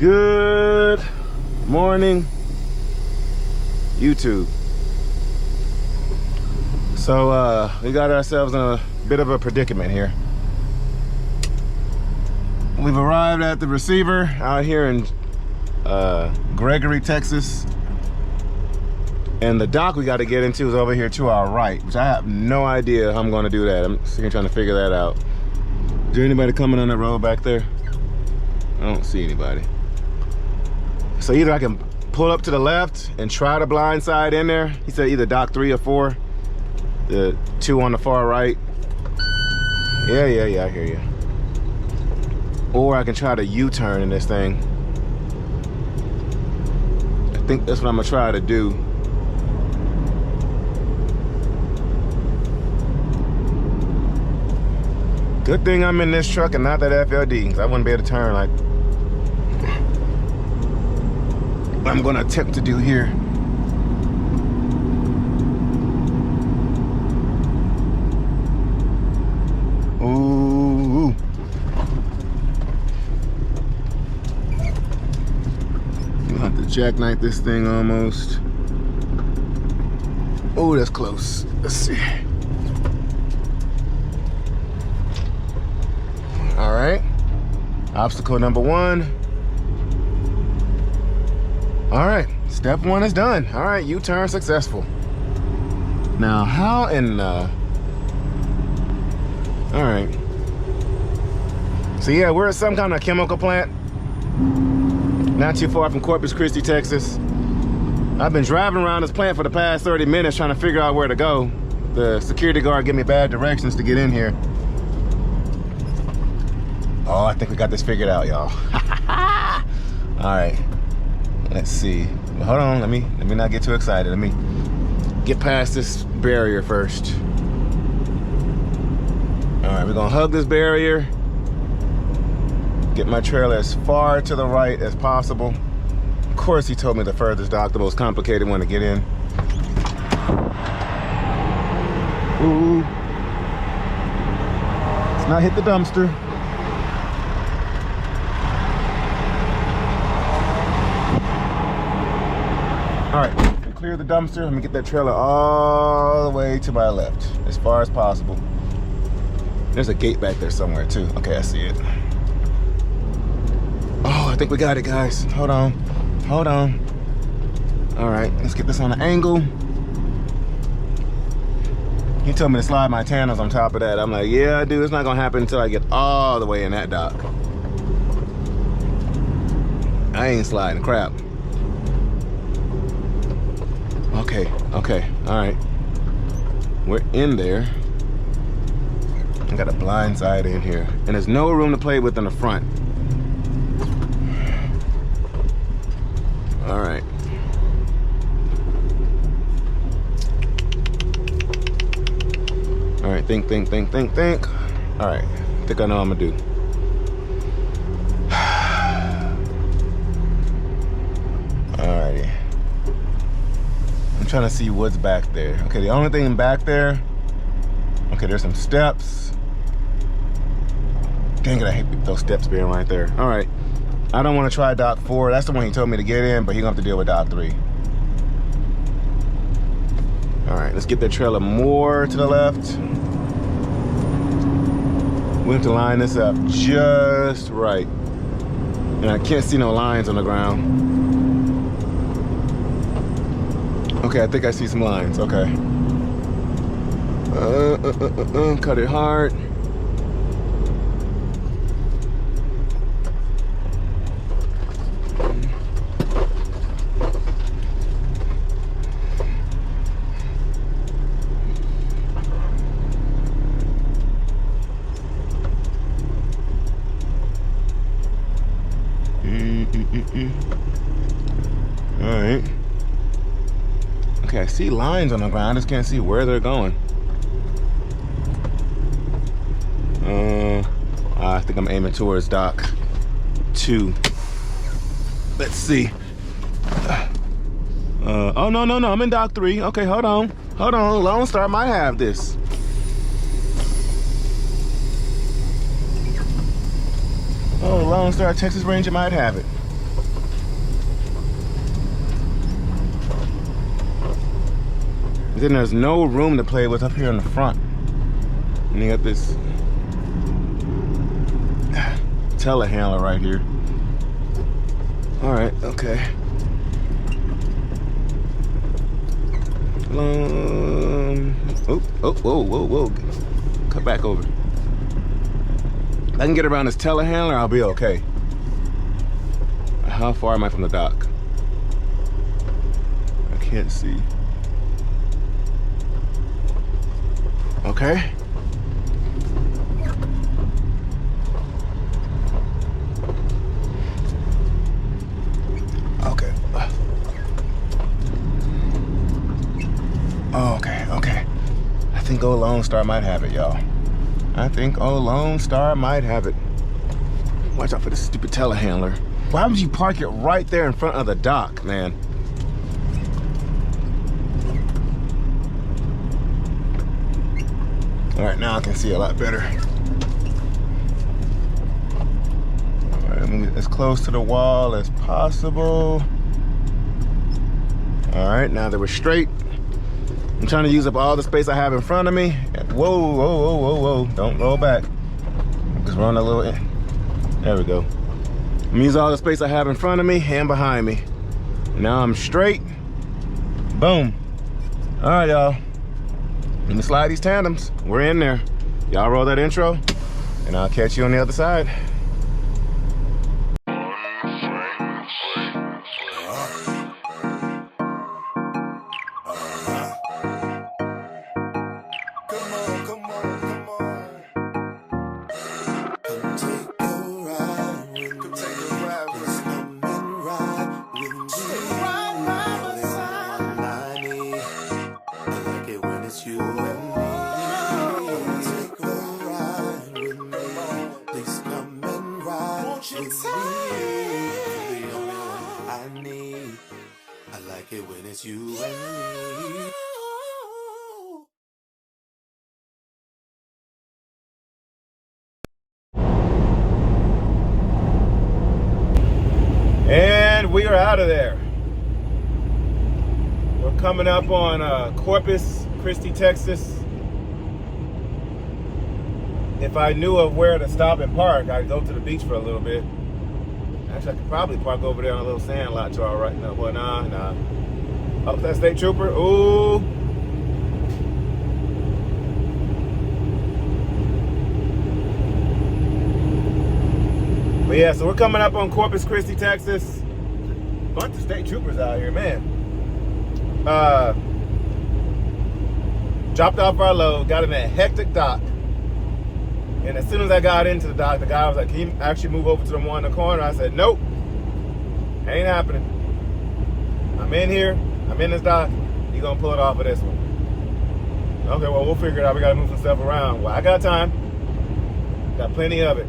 Good morning, YouTube. So we got ourselves in a bit of a predicament here. We've arrived at the receiver out here in Gregory, Texas. And the dock we got to get into is over here to our right, which I have no idea how I'm going to do that. I'm sitting here trying to figure that out. Is there anybody coming on the road back there? I don't see anybody. So either I can pull up to the left and try to blind side in there. He said either dock 3 or 4. The 2 on the far right. Yeah, I hear you. Or I can try to U-turn in this thing. I think that's what I'm gonna try to do. Good thing I'm in this truck and not that FLD, because I wouldn't be able to turn like I'm gonna attempt to do here. Ooh. We'll have to jackknife this thing almost. Oh, that's close. Let's see. All right. Obstacle number 1. All right, step 1 is done. All right, U-turn successful. Now, how in all right. So yeah, we're at some kind of chemical plant. Not too far from Corpus Christi, Texas. I've been driving around this plant for the past 30 minutes trying to figure out where to go. The security guard gave me bad directions to get in here. Oh, I think we got this figured out, y'all. All right. Let's see. Well, hold on, let me not get too excited. Let me get past this barrier first. All right, we're gonna hug this barrier. Get my trailer as far to the right as possible. Of course, he told me the furthest dock, the most complicated one to get in. Ooh. Let's not hit the dumpster. All right, we clear the dumpster. Let me get that trailer all the way to my left, as far as possible. There's a gate back there somewhere too. Okay, I see it. Oh, I think we got it, guys. Hold on. All right, let's get this on an angle. He told me to slide my tandem on top of that. I'm like, yeah, dude, it's not gonna happen until I get all the way in that dock. I ain't sliding crap. Okay, all right. We're in there. I got a blind side in here. And there's no room to play with in the front. All right. All right, think. All right, I think I know what I'm gonna do. Alrighty. I'm trying to see what's back there. Okay, the only thing back there, okay, there's some steps. Dang it, I hate those steps being right there. All right, I don't want to try dock 4. That's the one he told me to get in, but he's gonna have to deal with dock 3. All right, let's get that trailer more to the left. We have to line this up just right. And I can't see no lines on the ground. Okay, I think I see some lines, okay. Cut it hard. All right. Okay, I see lines on the ground. I just can't see where they're going. I think I'm aiming towards dock 2. Let's see. Oh, no, I'm in dock 3. Okay, hold on. Lone Star might have this. Oh, LoneStarTexasRanger might have it. Then there's no room to play with up here in the front. And you got this telehandler right here. All right, okay. Whoa. Cut back over. If I can get around this telehandler, I'll be okay. How far am I from the dock? I can't see. Okay. Okay. I think old Lone Star might have it, y'all. I think old Lone Star might have it. Watch out for this stupid telehandler. Why would you park it right there in front of the dock, man? All right, now I can see a lot better. All right, let me get as close to the wall as possible. All right, now that we're straight, I'm trying to use up all the space I have in front of me. Whoa. Don't roll back. Just run a little in. There we go. I'm gonna use all the space I have in front of me and behind me. Now I'm straight. Boom. All right, y'all. Let me slide these tandems. We're in there. Y'all roll that intro, and I'll catch you on the other side. And we are out of there. We're coming up on Corpus Christi, Texas. If I knew of where to stop and park, I'd go to the beach for a little bit. Actually, I could probably park over there on a little sand lot to our right. No, well, nah. Oh, that state trooper. Ooh. But yeah, so we're coming up on Corpus Christi, Texas. Bunch of state troopers out here, man. Dropped off our load, got in that hectic dock. And as soon as I got into the dock, the guy was like, can you actually move over to the one in the corner? I said, nope, ain't happening. I'm in here, I'm in this dock, you gonna pull it off of this one. Okay, well, we'll figure it out. We gotta move some stuff around. Well, I got time, got plenty of it.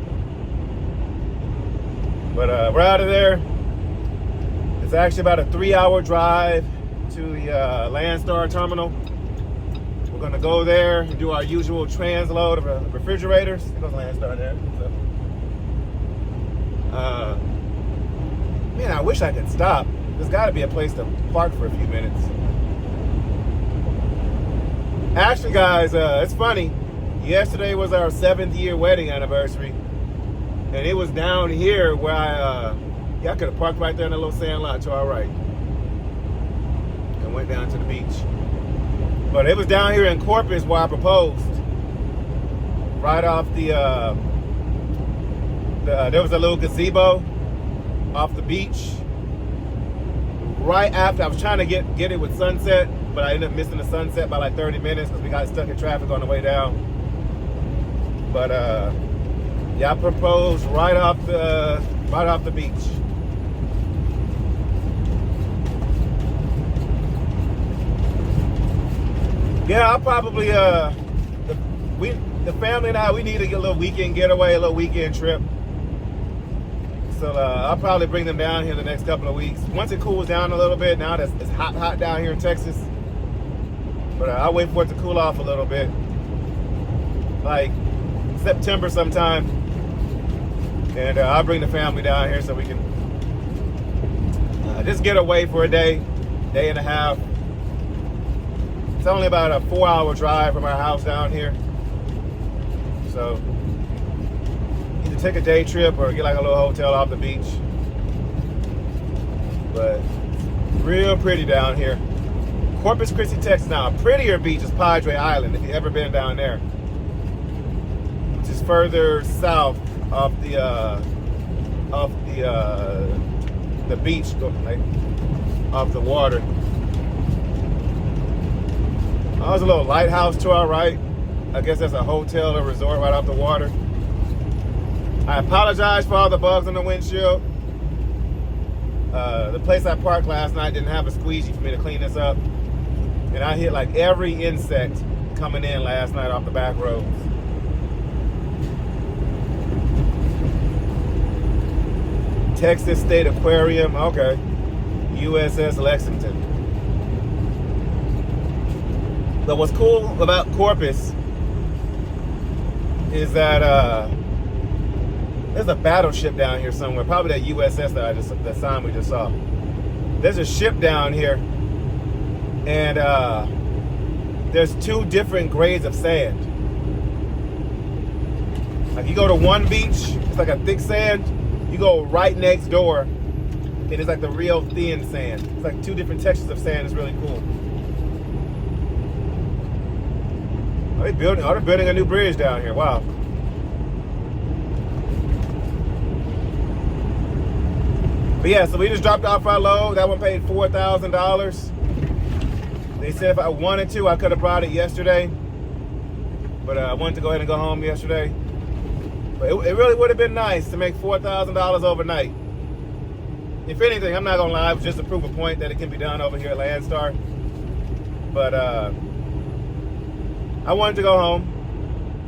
But we're out of there. It's actually about a 3-hour drive to the LoneStar terminal. We're gonna go there and do our usual transload of refrigerators. There goes LoneStar there. So, man, I wish I could stop. There's gotta be a place to park for a few minutes. Actually, guys, it's funny. Yesterday was our 7th year wedding anniversary. And it was down here where I could have parked right there in a little sand lot to our right. And went down to the beach. But it was down here in Corpus where I proposed. Right off there was a little gazebo off the beach. Right after, I was trying to get it with sunset, but I ended up missing the sunset by like 30 minutes because we got stuck in traffic on the way down. But yeah, I proposed right off the beach. Yeah, I'll probably the family and I, we need to get a little weekend getaway, a little weekend trip. So I'll probably bring them down here the next couple of weeks. Once it cools down a little bit, now that it's hot down here in Texas. But I'll wait for it to cool off a little bit. Like September sometime. And I'll bring the family down here so we can just get away for a day and a half. It's only about a 4-hour drive from our house down here. So either take a day trip or get like a little hotel off the beach. But real pretty down here. Corpus Christi, Texas. Now, a prettier beach is Padre Island, if you've ever been down there, which is further south of the beach, like off the water. There's a little lighthouse to our right. I guess that's a hotel or resort right off the water. I apologize for all the bugs on the windshield. The place I parked last night didn't have a squeegee for me to clean this up. And I hit like every insect coming in last night off the back roads. Texas State Aquarium, okay. USS Lexington. But what's cool about Corpus is that there's a battleship down here somewhere, probably that USS that sign we just saw. There's a ship down here, and there's 2 different grades of sand. Like you go to one beach, it's like a thick sand. You go right next door, and it's like the real thin sand. It's like 2 different textures of sand. It's really cool. They're building a new bridge down here. Wow. But yeah, so we just dropped off our load. That one paid $4,000. They said if I wanted to, I could have brought it yesterday. But I wanted to go ahead and go home yesterday. But it really would have been nice to make $4,000 overnight. If anything, I'm not gonna lie, it was just to prove a point that it can be done over here at Landstar. But I wanted to go home.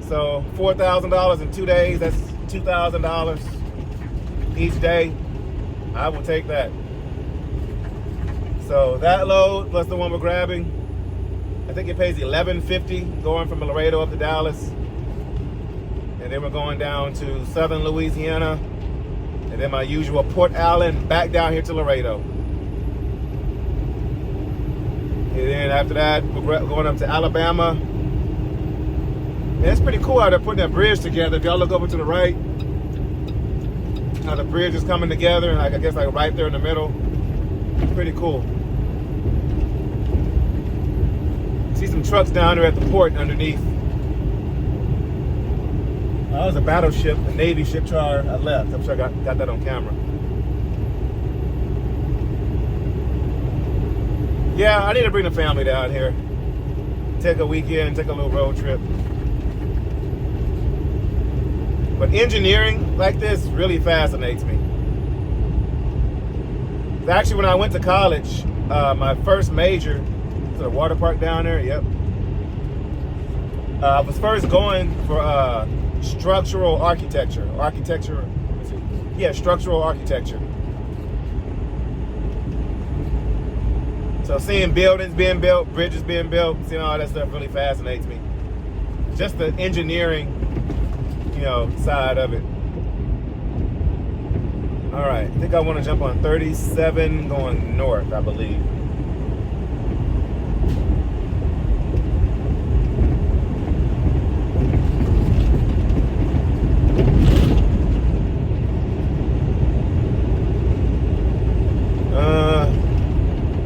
So $4,000 in 2 days, that's $2,000 each day. I will take that. So that load plus the one we're grabbing, I think it pays $11.50 going from Laredo up to Dallas. And then we're going down to southern Louisiana. And then my usual Port Allen back down here to Laredo. And then after that, we're going up to Alabama. And it's pretty cool how they're putting that bridge together. If y'all look over to the right, how the bridge is coming together, and I guess like right there in the middle. It's pretty cool. See some trucks down there at the port underneath. That was a battleship, a Navy ship trawler I left. I'm sure I got that on camera. Yeah, I need to bring the family down here. Take a weekend, take a little road trip. But engineering like this really fascinates me. Actually, when I went to college, my first major was at a water park down there, yep. I was first going for structural architecture. Structural architecture. So seeing buildings being built, bridges being built, seeing all that stuff really fascinates me. Just the engineering, side of it. All right, I think I want to jump on 37 going north, I believe.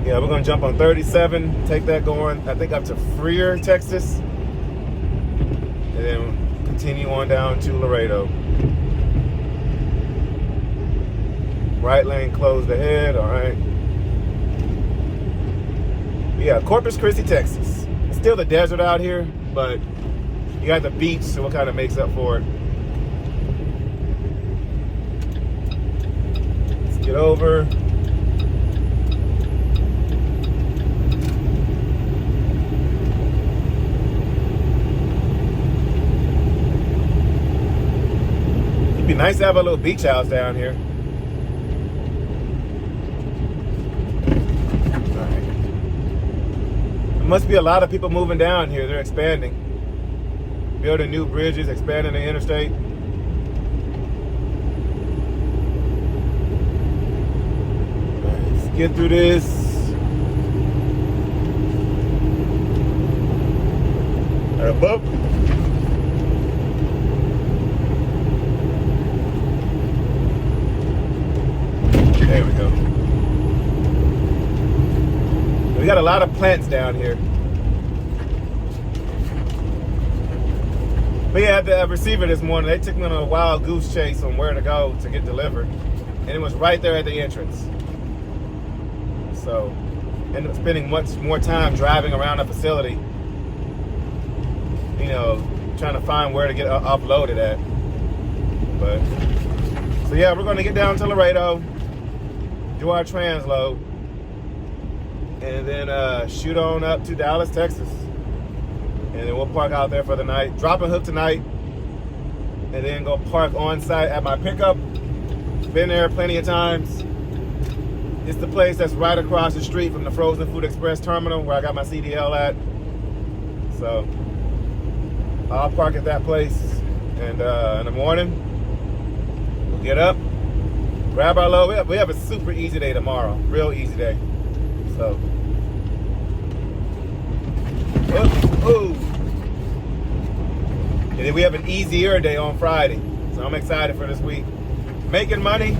Yeah, we're gonna jump on 37, take that going, I think up to Freer, Texas, and then continue on down to Laredo. Right lane closed ahead, all right. Yeah, Corpus Christi, Texas. It's still the desert out here, but you got the beach, so what kind of makes up for it. Let's get over. It'd be nice to have a little beach house down here. Must be a lot of people moving down here. They're expanding, building new bridges, expanding the interstate. Let's get through this. Rev up. There we go. We got a lot of plants down here. But yeah, at the receiver this morning, they took me on a wild goose chase on where to go to get delivered. And it was right there at the entrance. So, ended up spending much more time driving around the facility, you know, trying to find where to get offloaded at. But, so yeah, we're gonna get down to Laredo, do our transload, and then shoot on up to Dallas, Texas. And then we'll park out there for the night, drop and hook tonight, and then go park on site at my pickup. Been there plenty of times. It's the place that's right across the street from the Frozen Food Express terminal where I got my CDL at. So I'll park at that place, and in the morning we'll get up, grab our load. We have a super easy day tomorrow, real easy day. So, ooh. And then we have an easier day on Friday. So I'm excited for this week. Making money,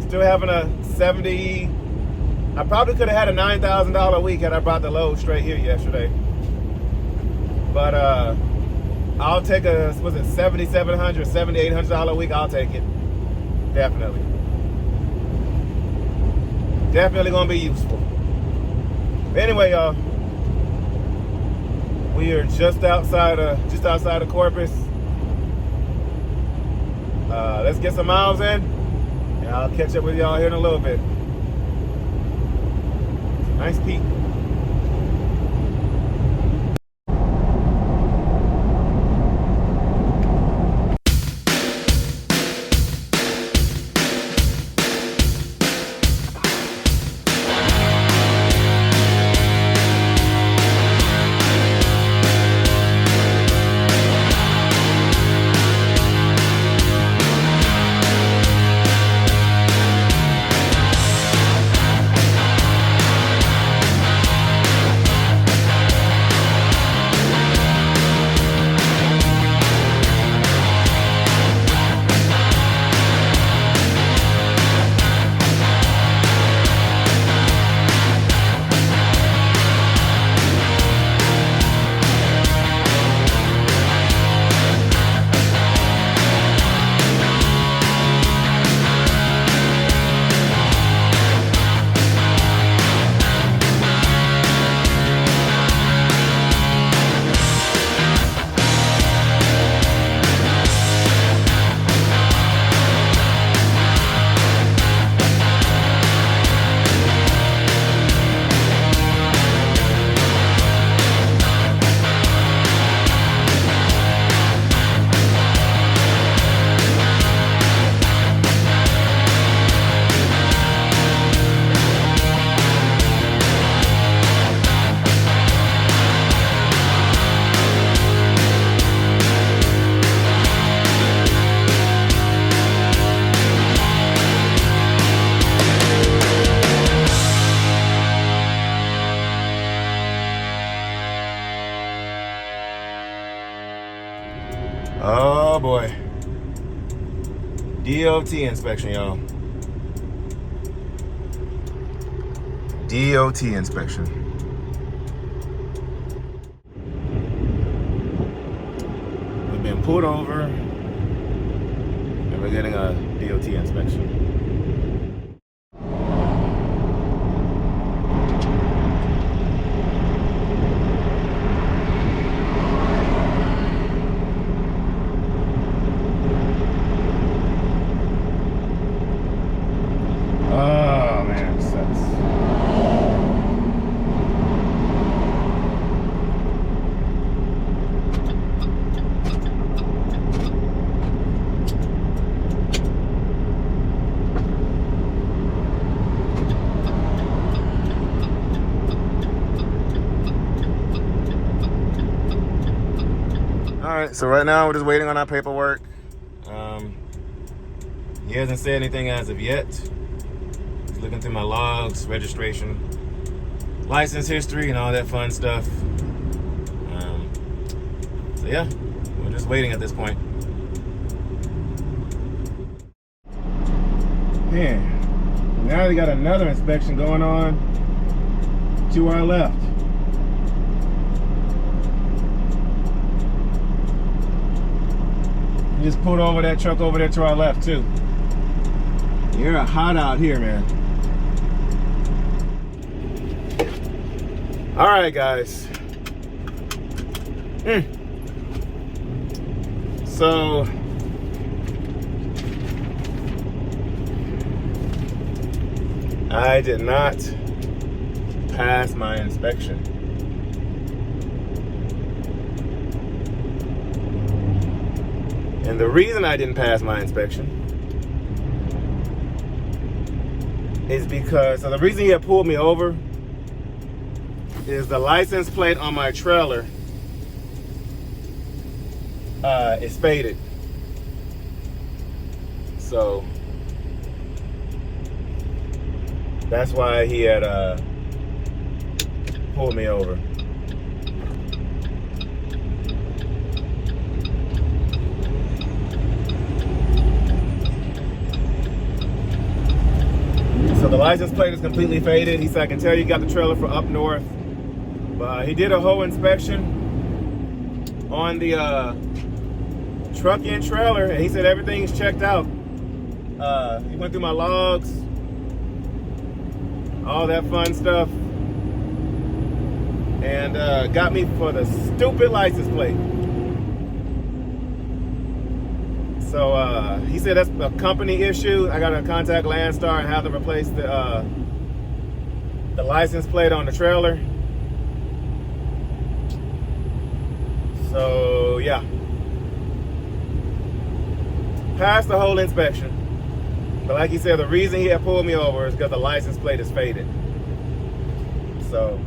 still having a 70, I probably could have had a $9,000 week had I brought the load straight here yesterday. But I'll take a, was it $7,700, $7,800 week, I'll take it. Definitely. Definitely gonna be useful. But anyway, y'all, we are just outside of Corpus. Let's get some miles in, and I'll catch up with y'all here in a little bit. Nice peak. Oh boy. D.O.T. inspection, y'all. D.O.T. inspection. We've been pulled over and we're getting a D.O.T. inspection. Alright, so right now we're just waiting on our paperwork. He hasn't said anything as of yet. He's looking through my logs, registration, license history, and all that fun stuff. So yeah, we're just waiting at this point. Man, now they got another inspection going on to our left. We just pulled over that truck over there to our left too. You're hot out here, man. All right, guys. So I did not pass my inspection. And the reason I didn't pass my inspection is because, so the reason he had pulled me over is the license plate on my trailer is faded. So that's why he had pulled me over. So the license plate is completely faded. He said, I can tell you got the trailer for up north. But he did a whole inspection on the truck and trailer, and he said everything's checked out. He went through my logs, all that fun stuff, and got me for the stupid license plate. So he said that's a company issue. I gotta contact Landstar and have them replace the license plate on the trailer. So yeah, passed the whole inspection. But like he said, the reason he had pulled me over is because the license plate is faded. So,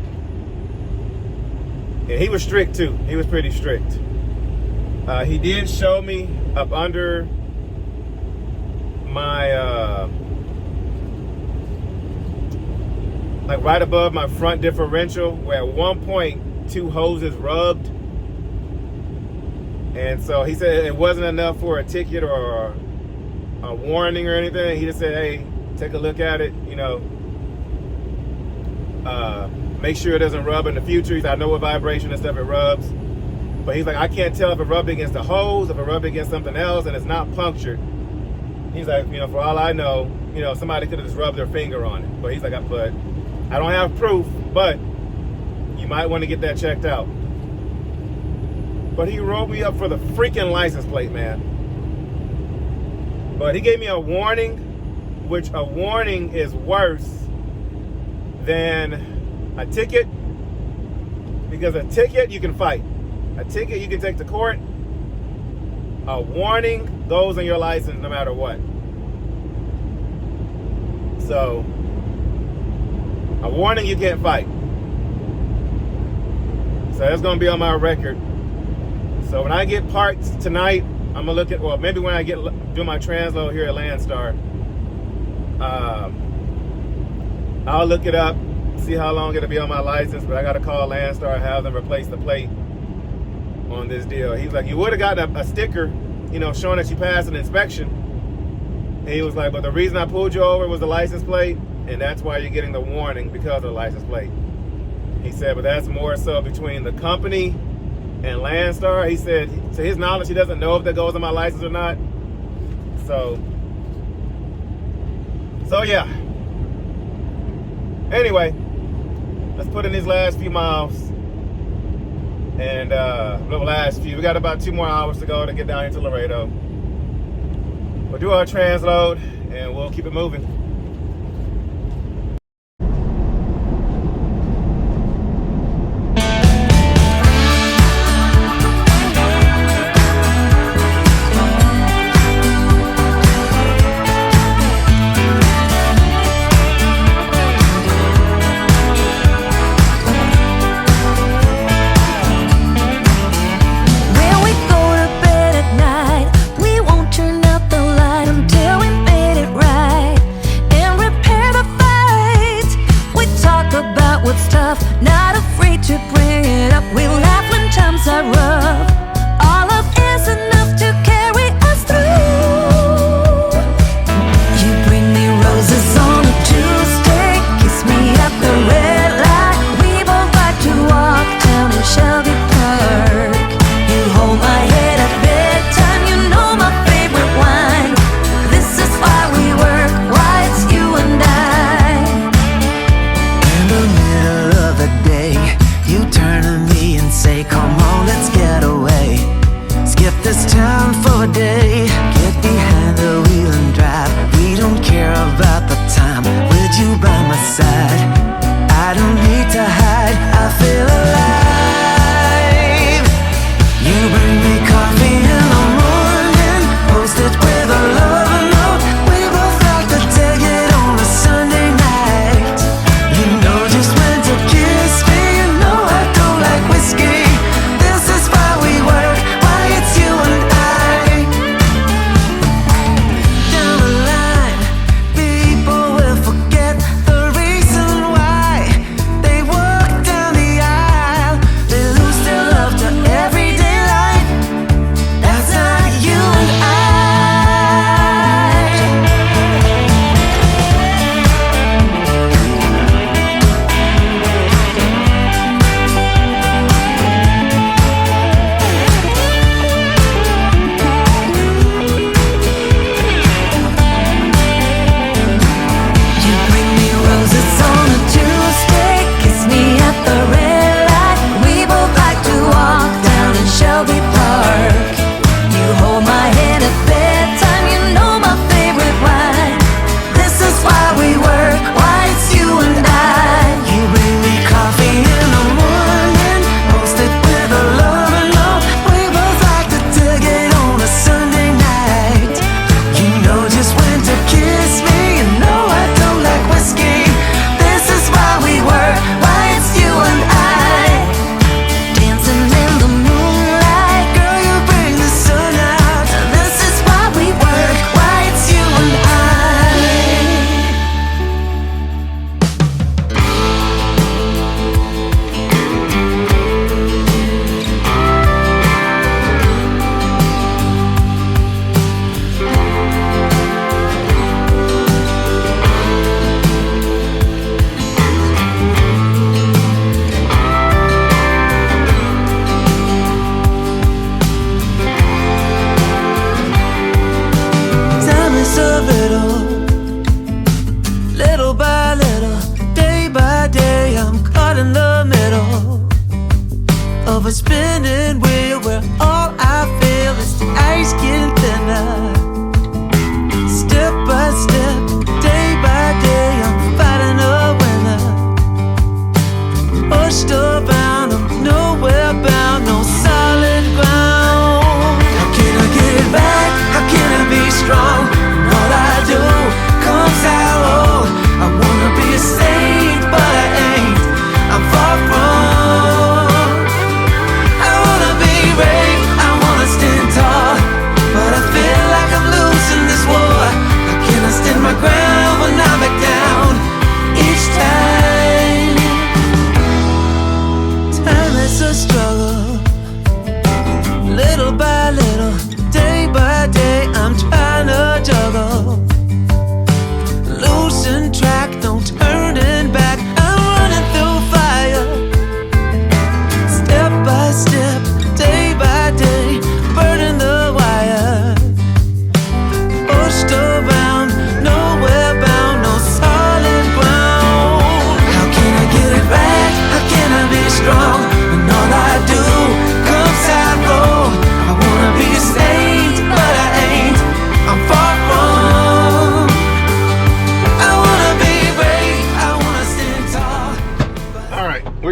and he was strict too. He was pretty strict. He did show me up under my, like right above my front differential, where at one point 2 hoses rubbed. And so he said it wasn't enough for a ticket or a warning or anything. He just said, hey, take a look at it, you know, make sure it doesn't rub in the future. He said, I know what vibration and stuff it rubs. But he's like, I can't tell if it rubbed against the hose, if it rubbed against something else, and it's not punctured. He's like, you know, for all I know, you know, somebody could have just rubbed their finger on it. But he's like, but I don't have proof, but you might want to get that checked out. But he wrote me up for the freaking license plate, man. But he gave me a warning, which a warning is worse than a ticket, because a ticket you can fight. A ticket you can take to court. A warning goes on your license no matter what. So, a warning you can't fight. So that's gonna be on my record. So when I get parts tonight, I'm gonna look at, well, maybe when I do my transload here at Landstar, I'll look it up, see how long it'll be on my license, but I gotta call Landstar and have them replace the plate on this deal. He's like, you would have gotten a sticker, you know, showing that you passed an inspection. And he was like, but the reason I pulled you over was the license plate, and that's why you're getting the warning, because of the license plate. He said, but that's more so between the company and Landstar. He said, to his knowledge, he doesn't know if that goes on my license or not. So yeah. Anyway, let's put in these last few miles. And the last few, we got about 2 more hours to go to get down here to Laredo. We'll do our transload and we'll keep it moving.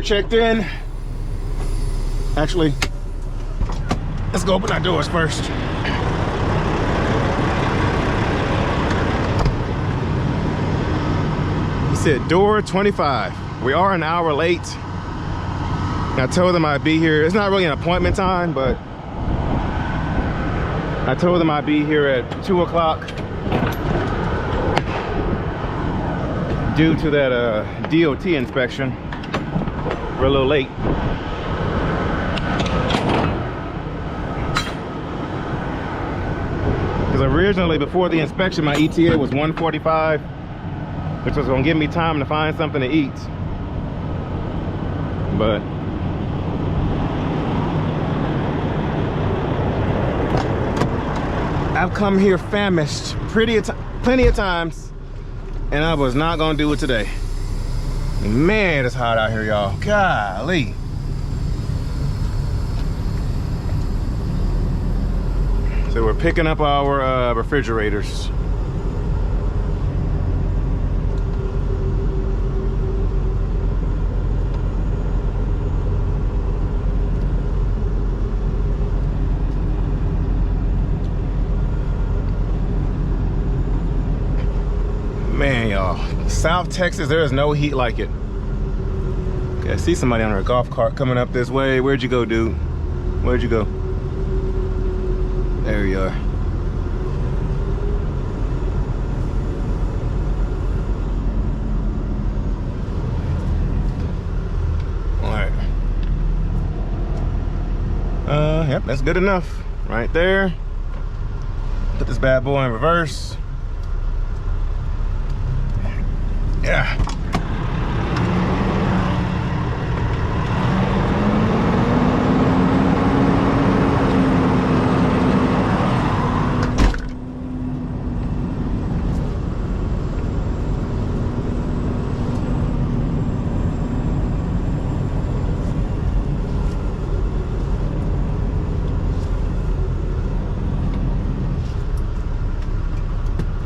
checked in. Actually, let's go open our doors first. He said door 25. We are an hour late. I told them I'd be here. It's not really an appointment time, but I told them I'd be here at 2 o'clock due to that D.O.T. inspection. We're a little late. Because originally, before the inspection, my ETA was 1:45, which was gonna give me time to find something to eat. But I've come here famished plenty of times, and I was not gonna do it today. Man, it's hot out here, y'all. Golly. So we're picking up our refrigerators. Man, y'all, South Texas, there is no heat like it. Okay, I see somebody on a golf cart coming up this way. Where'd you go, dude? Where'd you go? There you are. All right. Yep, that's good enough. Right there. Put this bad boy in reverse. Yeah.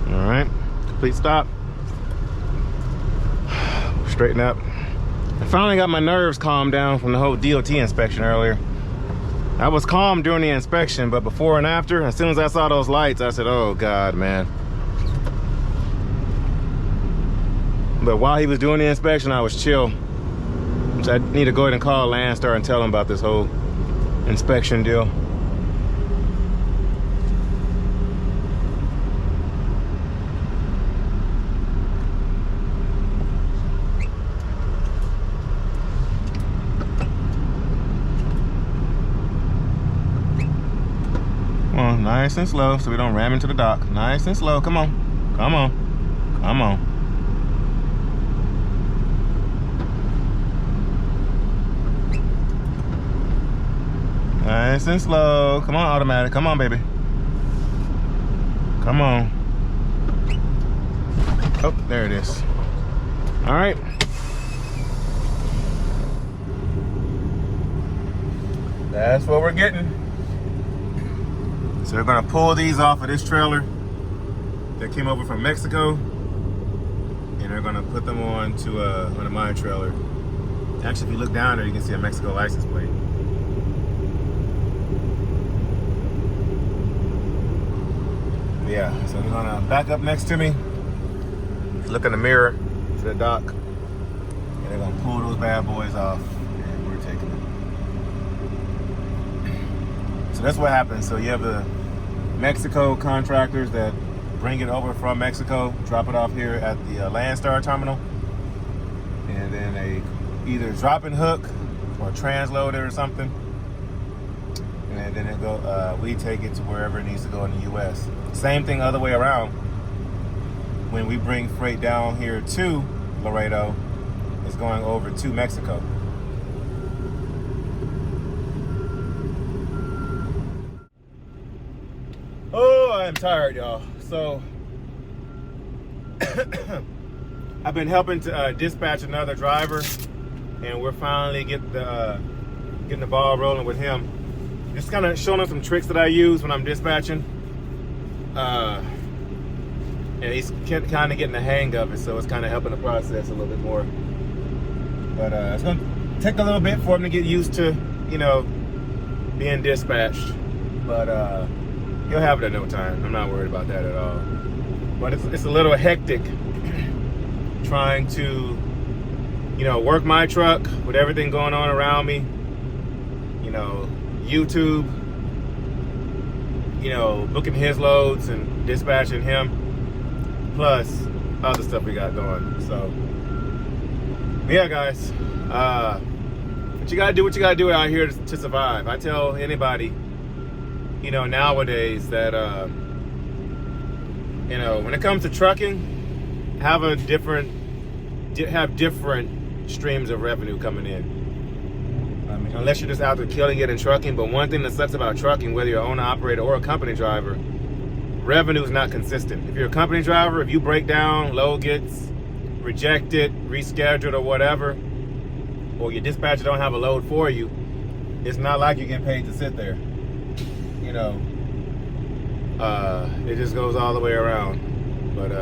All right, complete stop. Straighten up. I finally got my nerves calmed down from the whole D.O.T. inspection earlier. I was calm during the inspection, but before and after, as soon as I saw those lights, I said, oh God, man. But while he was doing the inspection, I was chill. So I need to go ahead and call LoneStar and tell him about this whole inspection deal. Nice and slow so we don't ram into the dock. Nice and slow. Come on. Come on. Come on. Nice and slow. Come on, automatic. Come on, baby. Come on. Oh, there it is. All right. That's what we're getting. So they're gonna pull these off of this trailer that came over from Mexico, and they're gonna put them onto my trailer. Actually, if you look down there, you can see a Mexico license plate. Yeah, so they're gonna back up next to me, look in the mirror to the dock, and they're gonna pull those bad boys off, and we're taking them. So that's what happens. So you have the Mexico contractors that bring it over from Mexico, drop it off here at the LoneStar terminal, and then they either drop and hook or transload it or something, and then it go. We take it to wherever it needs to go in the U.S. Same thing other way around. When we bring freight down here to Laredo, it's going over to Mexico. Oh, I'm tired, y'all. So I've been helping to dispatch another driver, and we're finally getting the ball rolling with him. Just kind of showing him some tricks that I use when I'm dispatching, and he's kind of getting the hang of it, so it's kind of helping the process a little bit more. But it's gonna take a little bit for him to get used to, you know, being dispatched. But he'll have it in no time. I'm not worried about that at all. But it's a little hectic trying to, you know, work my truck with everything going on around me. You know, YouTube, you know, booking his loads and dispatching him, plus other stuff we got going. So, yeah, guys, but you gotta do what you gotta do out here to survive. I tell anybody, you know, nowadays that, you know, when it comes to trucking, have different streams of revenue coming in. I mean, unless you're just out there killing it in trucking. But one thing that sucks about trucking, whether you're an owner, operator, or a company driver, revenue is not consistent. If you're a company driver, if you break down, load gets rejected, rescheduled, or whatever, or your dispatcher don't have a load for you, it's not like you're getting paid to sit there. You know, it just goes all the way around. But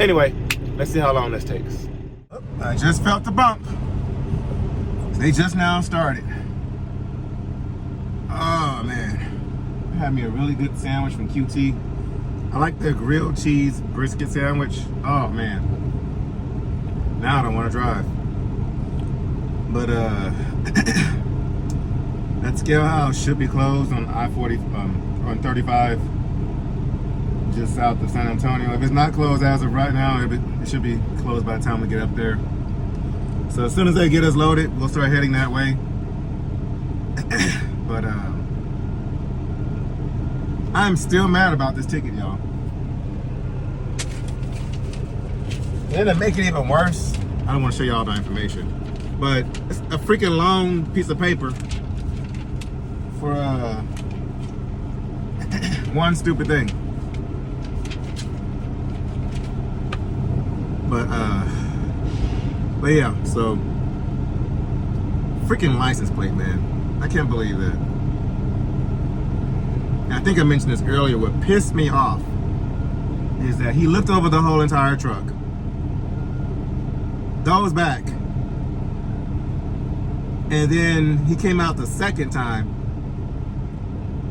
anyway, let's see how long this takes. I just felt the bump. They just now started. Oh man, I had me a really good sandwich from QT. I like their grilled cheese brisket sandwich. Oh man, now I don't want to drive. But that scale house should be closed on I-40, on 35, just south of San Antonio. If it's not closed as of right now, it should be closed by the time we get up there. So as soon as they get us loaded, we'll start heading that way. But I'm still mad about this ticket, y'all. And to make it even worse, I don't want to show y'all my information, but it's a freaking long piece of paper for one stupid thing. But yeah, so freaking license plate, man. I can't believe that. And I think I mentioned this earlier. What pissed me off is that he looked over the whole entire truck, dove back, and then he came out the second time,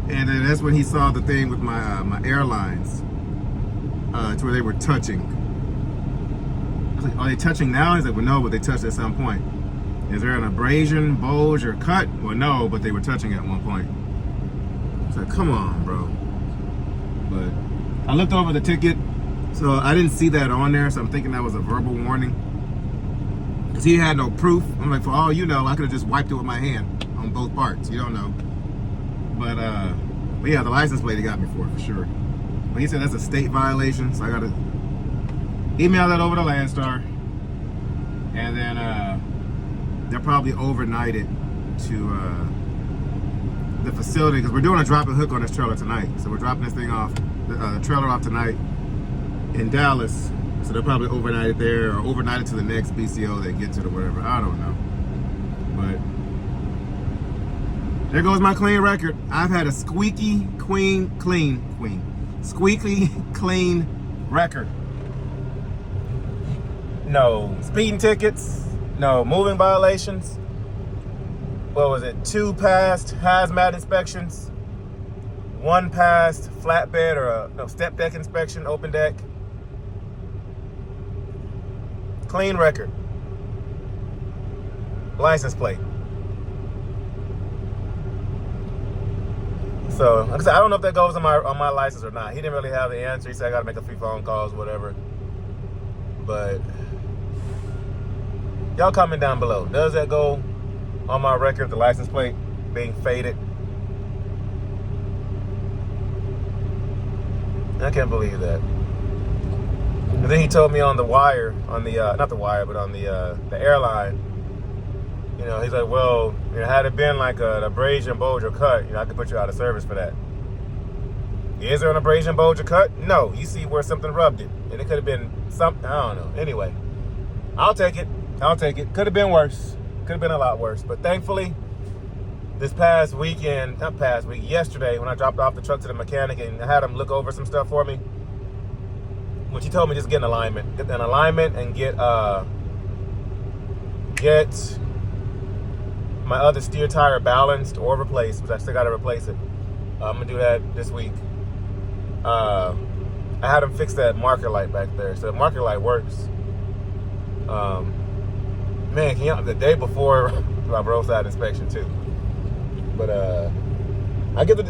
and then that's when he saw the thing with my my airlines, to where they were touching. Like, are they touching now? He's like, well, no, but they touched at some point. Is there an abrasion, bulge, or cut? Well, no, but they were touching at one point. It's like, come on, bro. But I looked over the ticket, so I didn't see that on there, so I'm thinking that was a verbal warning. Because he had no proof. I'm like, for all you know, I could have just wiped it with my hand on both parts. You don't know. But yeah, the license plate he got me for sure. But he said that's a state violation, so I got to email that over to Landstar, and then they'll probably overnight it to the facility, because we're doing a drop and hook on this trailer tonight. So we're dropping this thing off, the trailer off tonight in Dallas. So they'll probably overnight it there, or overnight it to the next BCO they get to, or whatever. I don't know. But there goes my clean record. I've had a squeaky clean record. No speeding tickets, no moving violations. What was it? 2 passed hazmat inspections, 1 passed flatbed or step deck inspection, open deck. Clean record. License plate. So, like I said, I don't know if that goes on my license or not. He didn't really have the answer. He said I got to make a few phone calls, whatever. But y'all comment down below. Does that go on my record, the license plate being faded? I can't believe that. And then he told me on the wire, on the not the wire, but on the airline, you know, he's like, well, you know, had it been like an abrasion, bulge, or cut, you know, I could put you out of service for that. Is there an abrasion, bulge, or cut? No. You see where something rubbed it, and it could have been something. I don't know. Anyway, I'll take it. I'll take it. Could have been worse. Could have been a lot worse. But thankfully, this past weekend, not past week, yesterday, when I dropped off the truck to the mechanic and I had him look over some stuff for me, which he told me just get an alignment. Get an alignment and get my other steer tire balanced or replaced, because I still got to replace it. I'm going to do that this week. I had them fix that marker light back there. So the marker light works. Man, the day before my roadside inspection too. But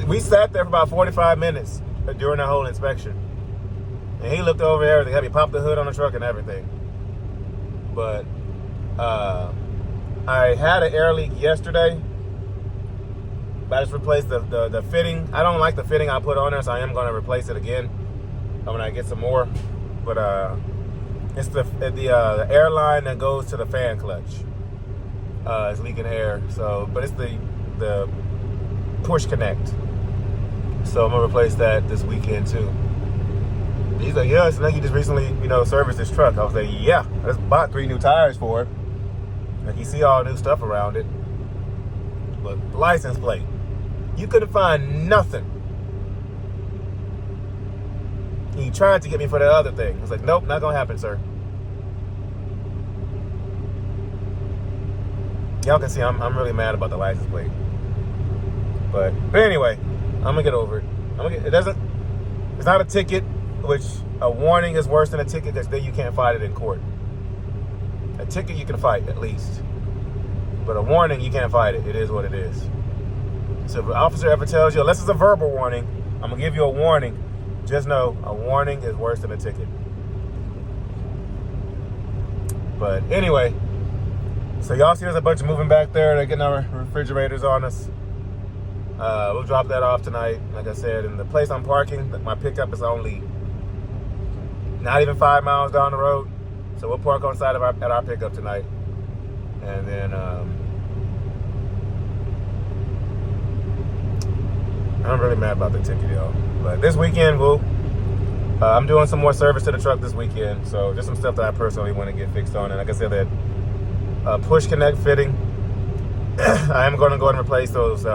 we sat there for about 45 minutes during the whole inspection. And he looked over everything, had me pop the hood on the truck and everything. But I had an air leak yesterday. But I just replaced the fitting. I don't like the fitting I put on there, so I am going to replace it again when I get some more. But it's the air line that goes to the fan clutch. It's leaking air. So, but it's the push connect. So I'm gonna replace that this weekend too. He's like, yeah, so you just recently, serviced this truck. I was like, yeah, I just bought 3 new tires for it. Like, you see all new stuff around it. But license plate, you couldn't find nothing. He tried to get me for the other thing. I was like, nope, not gonna happen, sir. Y'all can see I'm really mad about the license plate. But anyway, I'm gonna get over it. It's not a ticket, which a warning is worse than a ticket, because then you can't fight it in court. A ticket you can fight at least. But a warning, you can't fight it. It is what it is. So if an officer ever tells you, unless it's a verbal warning, I'm gonna give you a warning. Just know a warning is worse than a ticket. But anyway, so y'all see there's a bunch of moving back there. They're getting our refrigerators on us. We'll drop that off tonight, like I said. And the place I'm parking, my pickup is only not even 5 miles down the road. So we'll park on side of at our pickup tonight. And then I'm really mad about the ticket, y'all. But this weekend, I'm doing some more service to the truck this weekend. So just some stuff that I personally want to get fixed on. And like I said, that push connect fitting, I am going to go ahead and replace those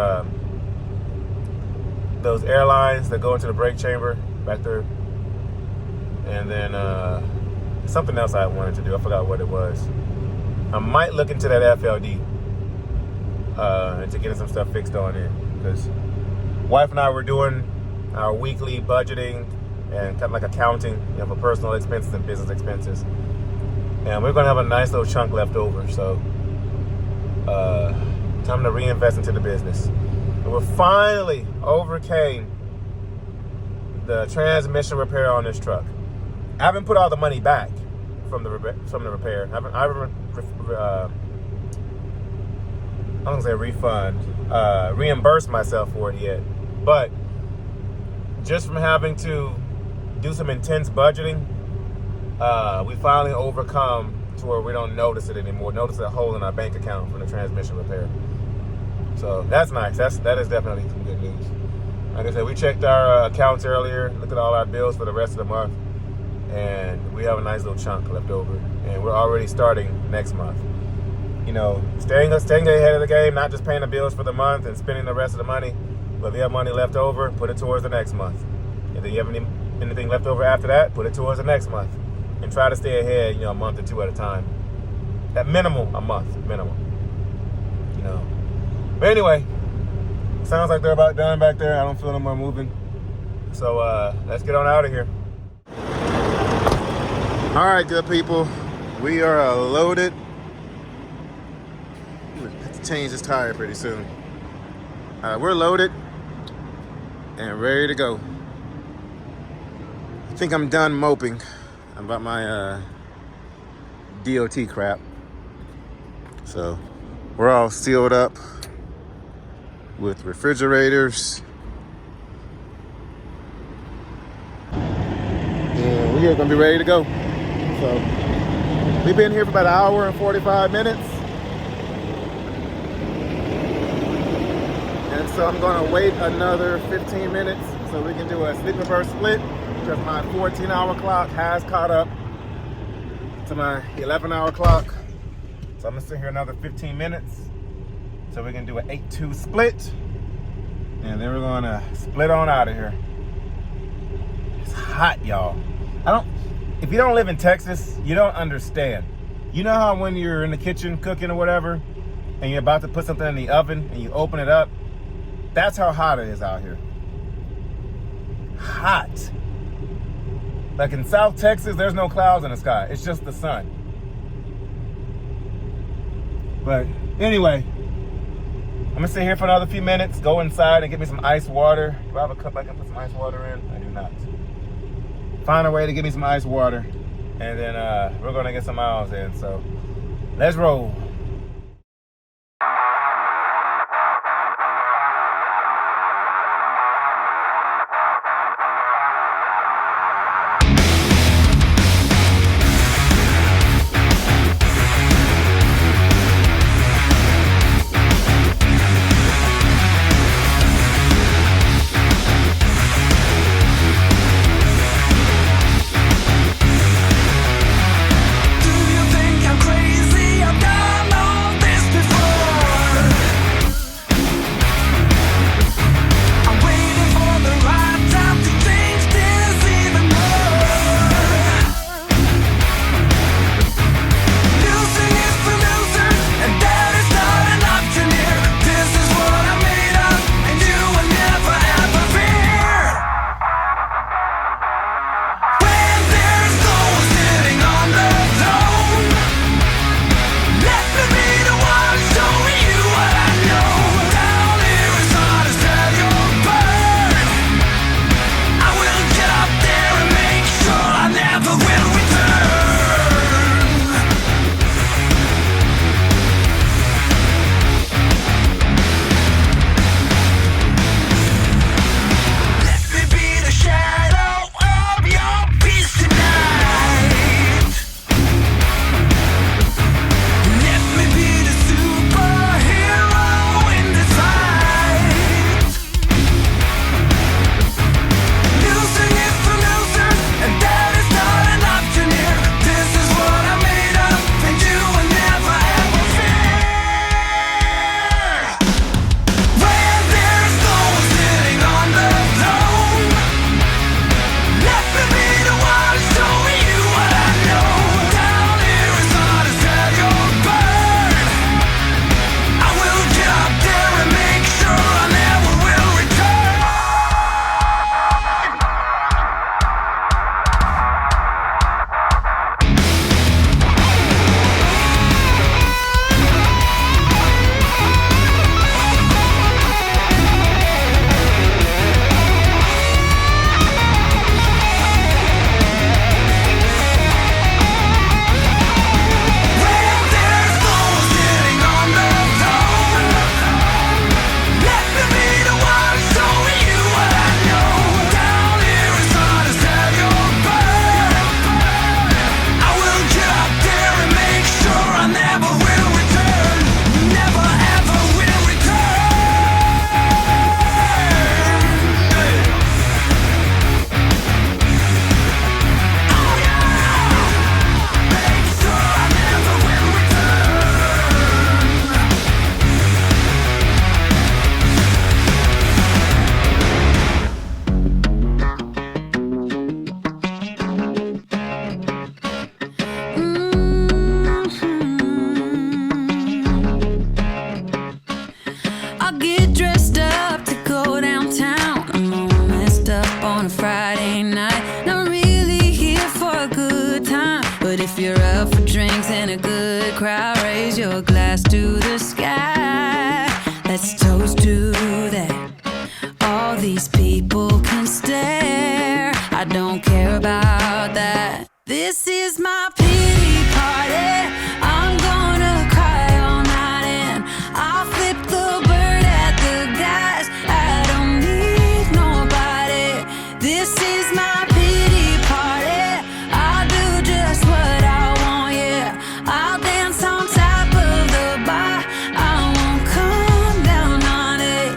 air lines that go into the brake chamber back there. And then something else I wanted to do. I forgot what it was. I might look into that FLD and to getting some stuff fixed on it, because wife and I were doing our weekly budgeting and kind of like accounting, for personal expenses and business expenses. And we're gonna have a nice little chunk left over. So time to reinvest into the business. And we finally overcame the transmission repair on this truck. I haven't put all the money back from the repair. I don't want to say refund, reimburse myself for it yet. But just from having to do some intense budgeting, we finally overcome to where we don't notice it anymore. Notice a hole in our bank account from the transmission repair. So that's nice. That is definitely some good news. Like I said, we checked our accounts earlier, looked at all our bills for the rest of the month, and we have a nice little chunk left over. And we're already starting next month. Staying ahead of the game, not just paying the bills for the month and spending the rest of the money, but if you have money left over, put it towards the next month. If you have anything left over after that, put it towards the next month. And try to stay ahead, a month or two at a time. At minimum, a month, minimum. But anyway, sounds like they're about done back there. I don't feel no more moving. So let's get on out of here. All right, good people. We are loaded. I'm gonna have to change this tire pretty soon. We're loaded and ready to go. I think I'm done moping about my D.O.T crap. So we're all sealed up with refrigerators. And we are gonna be ready to go. So we've been here for about an hour and 45 minutes. And so I'm gonna wait another 15 minutes so we can do a sleep reverse split, because my 14-hour clock has caught up to my 11-hour clock. So I'm gonna sit here another 15 minutes so we can do an 8-2 split. And then we're gonna split on out of here. It's hot, y'all. If you don't live in Texas, you don't understand. You know how when you're in the kitchen cooking or whatever, and you're about to put something in the oven and you open it up, that's how hot it is out here. Hot. Like in South Texas, there's no clouds in the sky. It's just the sun. But anyway, I'm gonna sit here for another few minutes, go inside and get me some ice water. Do I have a cup I can put some ice water in? I do not. Find a way to get me some ice water, and then we're gonna get some miles in. So let's roll. crowd, raise your glass to the sky. Let's toast to that. All these people can stare. I don't care about that. This is my pity party. I'm gonna cry all night and I'll flip the bird at the guys. I don't need nobody. This is my pity party. I'll do just what I want, yeah. I'll dance on top of the bar. I won't come down on it.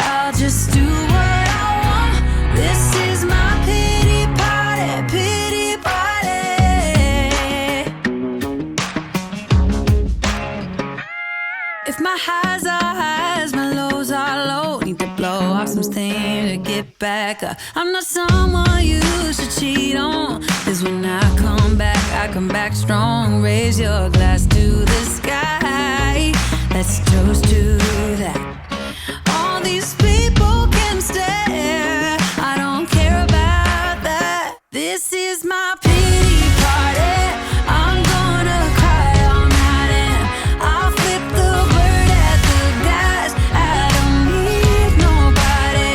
I'll just do what I want. This is my pity party, pity party. If my highs are highs, my lows are low. Need to blow off some steam to get back up. I'm not someone you should cheat on. 'Cause when I come back strong. Raise your glass to the sky. Let's toast to that. All these people can stare. I don't care about that. This is my pity party. I'm gonna cry all night and I'll flip the bird at the guys. I don't need nobody.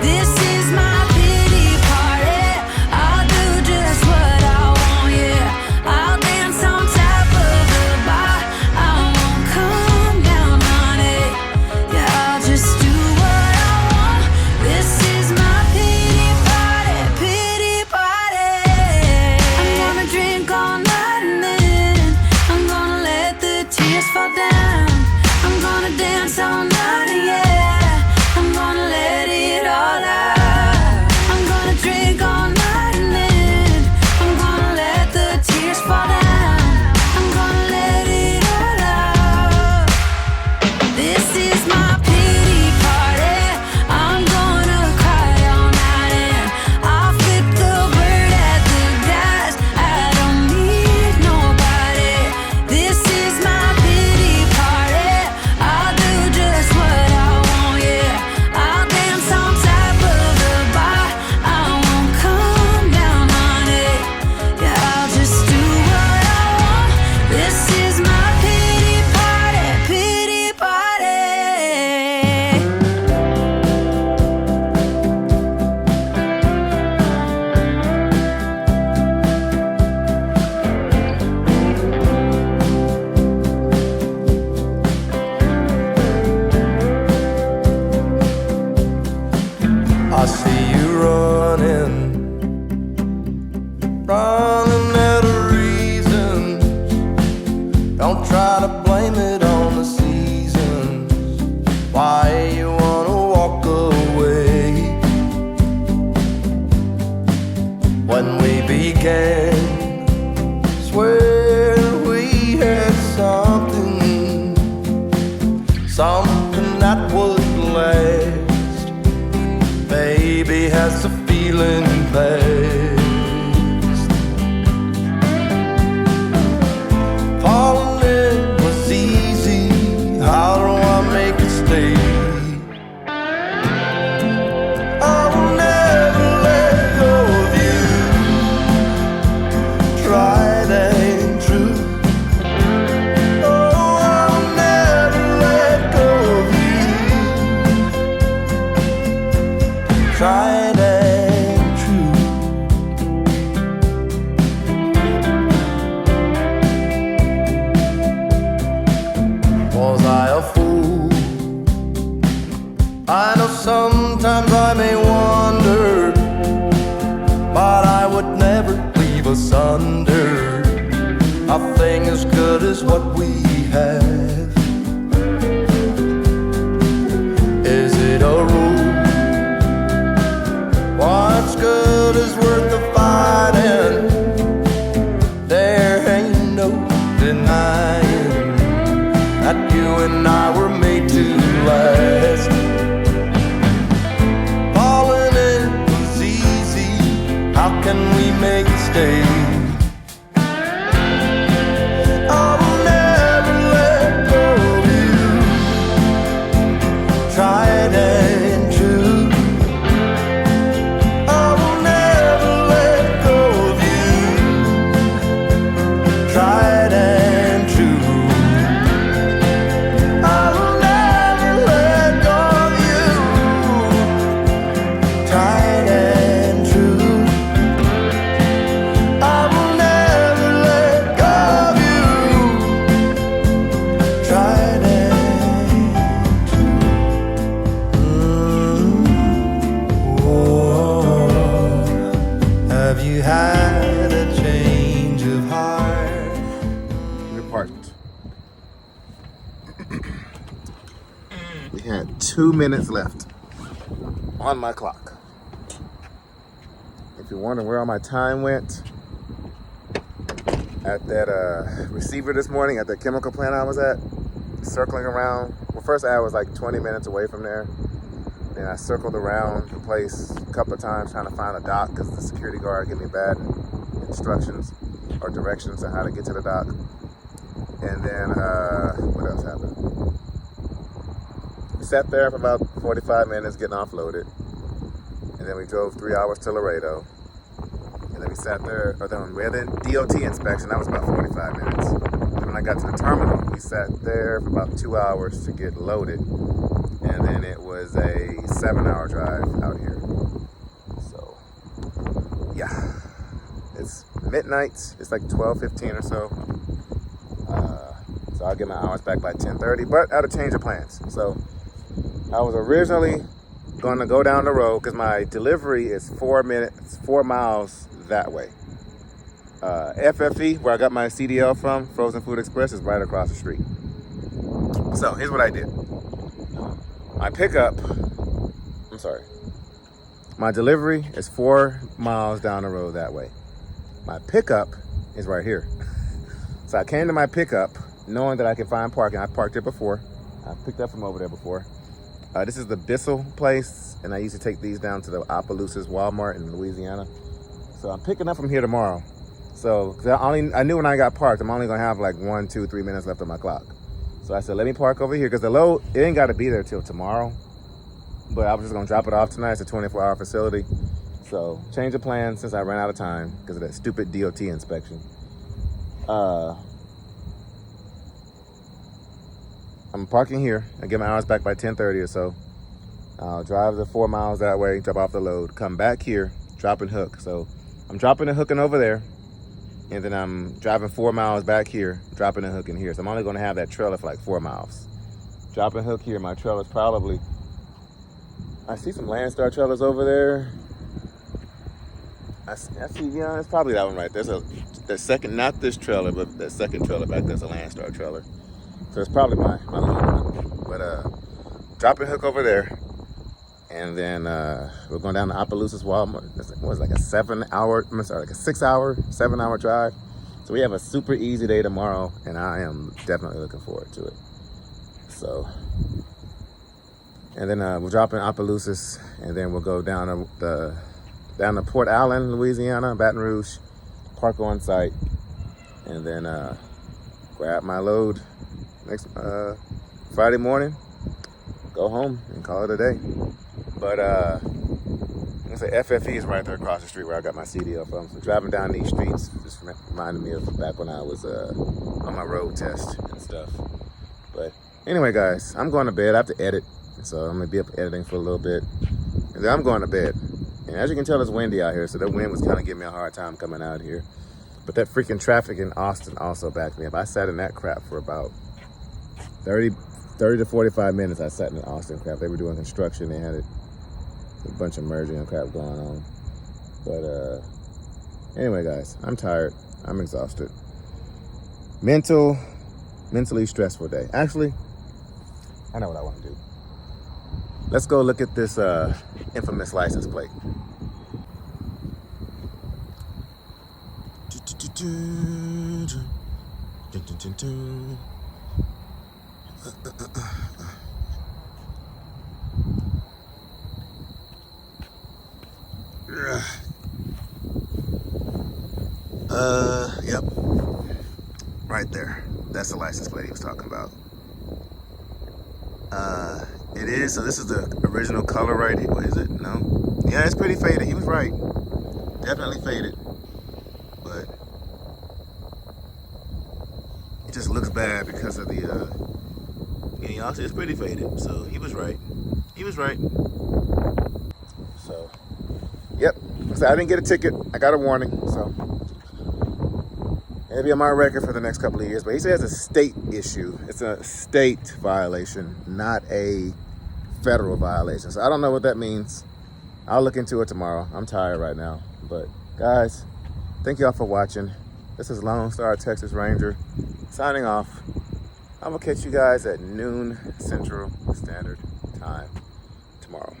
This is my pity party. I'll do just what I want, yeah. I'll dance on top of the bar. I won't come down on it. Yeah, I'll just do what I want. This is my pity party, pity party. I'm gonna drink all night and then I'm gonna let the tears fall down. I'm gonna dance all night, yeah. I'm gonna let it all out. I'm gonna drink all night and then I'm gonna let the tears fall down. I'm gonna let it all out. This is my pity party. I'm gonna cry all night and I'll flip the bird at the guys. I don't need nobody. This is my pity party. I'll do just what I want, yeah. I'll dance on top of the bar. I won't come down on it. Yeah, I'll just do what I want. This is my pity party, pity party. I see you running out of reasons. Don't try to blame it on the seasons. Why you wanna walk away? When we began, swear we had something that would last. Baby, has the feeling passed? Falling in was easy. How do I make it stay? I'll never let go of you. Tried and true. Oh, I'll never let go of you. Tried and true. Was I a fool? I know sometimes I may wonder, but I would never leave asunder a thing as good as what we have. Is it a rule? What's good is worth the fighting. There ain't no denying that you and I were made to last. Falling in was easy. How can we make it stay? I'll never let go of you. Tried and true. I will never let go of you. Tried and true. I will never let go of you. Tried and true. I will never let go of you. Tried and true. Whoa. Have you had a change of heart? Your apartment. We had 2 minutes left on my clock. If you're wondering where all my time went, at that receiver this morning, at the chemical plant I was at, circling around. Well, first I was like 20 minutes away from there. Then I circled around the place a couple of times trying to find a dock because the security guard gave me bad instructions or directions on how to get to the dock. And then, what else happened? We sat there for about 45 minutes getting offloaded. And then we drove 3 hours to Laredo. And then we sat there, we had the D.O.T. inspection, that was about 45 minutes. And when I got to the terminal, we sat there for about 2 hours to get loaded. And then it was a 7-hour drive out here. So, yeah. It's midnight, it's like 12:15 or so. So I'll get my hours back by 10:30, but I had a change of plans. So I was originally gonna go down the road because my delivery is 4 miles that way. FFE, where I got my CDL from, Frozen Food Express, is right across the street. So here's what I did. My delivery is 4 miles down the road that way. My pickup is right here. So I came to my pickup knowing that I could find parking. I parked there before. I picked up from over there before. This is the Bissell place, and I used to take these down to the Opelousas Walmart in Louisiana. So I'm picking up from here tomorrow. So I knew when I got parked, I'm only gonna have like 1, 2, 3 minutes left on my clock. So I said, let me park over here, because the load, it ain't gotta be there till tomorrow. But I was just gonna drop it off tonight. It's a 24-hour facility. So change of plans since I ran out of time because of that stupid D.O.T. inspection. I'm parking here. I get my hours back by 10:30 or so. I'll drive the 4 miles that way, drop off the load, come back here, drop and hook. So I'm dropping and hooking over there, and then I'm driving 4 miles back here, dropping and hooking here. So I'm only gonna have that trailer for like 4 miles. Drop and hook here. My trailer's probably, I see some LoneStar trailers over there. I see, yeah, it's probably that one right there. The second, not this trailer, but the second trailer back there's a LoneStar trailer. So it's probably my load. But drop and hook over there. And then we're going down to Opelousas Walmart. It was like a 7-hour drive. So we have a super easy day tomorrow, and I am definitely looking forward to it. So, and then we'll drop in Opelousas, and then we'll go down to Port Allen, Louisiana, Baton Rouge, park on site, and then grab my load next Friday morning, go home and call it a day. But I say FFE is right there across the street where I got my CDL from. So driving down these streets just reminded me of back when I was on my road test and stuff. But anyway, guys, I'm going to bed. I have to edit, so I'm gonna be up editing for a little bit, and then I'm going to bed. And as you can tell, it's windy out here, so the wind was kind of giving me a hard time coming out here. But that freaking traffic in Austin also backed me up. I sat in that crap for about 30 to 45 minutes. I sat in the Austin crap. They were doing construction. They had a bunch of merging and crap going on. But anyway, guys, I'm tired. I'm exhausted. Mentally stressful day. Actually, I know what I want to do. Let's go look at this infamous license plate. Yep. Right there. That's the license plate he was talking about. It is, so this is the original color right here. What is it? No? Yeah, it's pretty faded. He was right. Definitely faded. But it just looks bad because of the, yeah, y'all see it's pretty faded. So he was right. He was right. So, yep. So I didn't get a ticket. I got a warning, so it'll be on my record for the next couple of years. But he says it's a state issue. It's a state violation, not a federal violation. So I don't know what that means. I'll look into it tomorrow. I'm tired right now. But guys, thank y'all for watching. This is LoneStarTexasRanger signing off. I'm gonna catch you guys at noon Central Standard Time tomorrow.